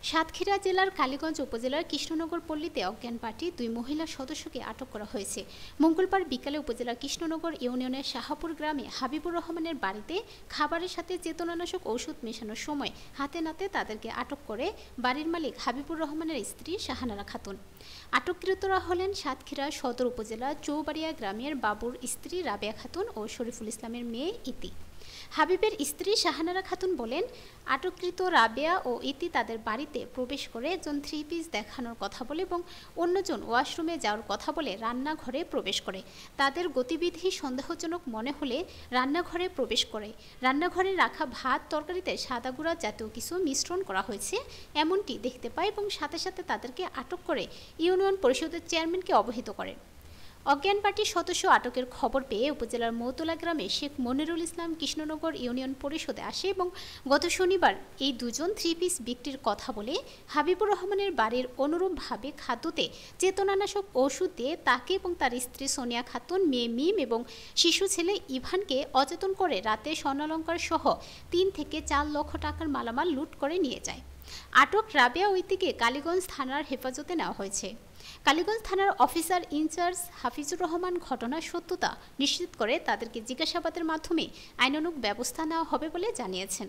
সাতক্ষীরা জেলার কালীগঞ্জ উপজেলার কৃষ্ণনগর পল্লীতে অজ্ঞান পার্টি 2 মহিলা সদস্যকে আটক করা হয়েছে। মঙ্গলবার বিকালে উপজেলার কৃষ্ণনগর ইউনিয়নের শাহপুর গ্রামে হাবিবুর রহমানের বাড়িতে খাবারের সাথে চেতনানাশক ঔষধ মেশানোর সময় হাতে নাতে তাদেরকে আটক করে বাড়ির মালিক হাবিবুর রহমানের স্ত্রী শাহানারা খাতুন। আটককৃতরা হলেন সাতক্ষীরা সদর উপজেলা চৌবাড়িয়া গ্রামের বাবুর স্ত্রী রাবেয়া খাতুন ও শরীফুল ইসলামের মেয়ে ইতি। হাবিবের স্ত্রী শাহানারা খাতুন বলেন, আটককৃত রাবেয়া ও ইতি তাদের বাড়িতে প্রবেশ করে একজন 3 পিস দেখানোর কথা বলে এবং অন্যজন ওয়াশরুমে যাওয়ার কথা বলে রান্নাঘরে প্রবেশ করে। তাদের গতিবিধি সন্দেহজনক মনে হলে রান্নাঘরে প্রবেশ করে। রান্নাঘরে রাখা ভাত তরকারিতে সাদা গুঁড়া জাতীয় কিছু মিশ্রণ করা হয়েছে এমনটি দেখতে পায় এবং সাথে সাথে তাদেরকে আটক করে ইউনিয়ন পরিষদের চেয়ারম্যানকে অবহিত করে। অজ্ঞান পার্টির সদস্য আটকের খবর পেয়ে উপজেলার মৌতলা গ্রামে শেখ মনিরুল ইসলাম কৃষ্ণনগর ইউনিয়ন পরিষদে আসে এবং গত শনিবার এই দুজন 3 পিস বিক্রির কথা বলে হাবিবুর রহমানের বাড়ির অনুরূপভাবে খাদ্যতে চেতনানাশক ওষুধ দিয়ে তাকে এবং তার স্ত্রী সোনিয়া খাতুন, মেয়ে মিম এবং শিশু ছেলে ইভানকে অচেতন করে রাতে স্বর্ণালঙ্কার সহ 3 থেকে 4 লক্ষ টাকার মালামাল লুট করে নিয়ে যায়। আটক রাবেয়া ঐতিকে কালীগঞ্জ থানার হেফাজতে নেওয়া হয়েছে। কালীগঞ্জ থানার অফিসার ইনচার্জ হাফিজুর রহমান ঘটনার সত্যতা নিশ্চিত করে তাদেরকে জিজ্ঞাসাবাদের মাধ্যমে আইনানুগ ব্যবস্থা নেওয়া হবে বলে জানিয়েছেন।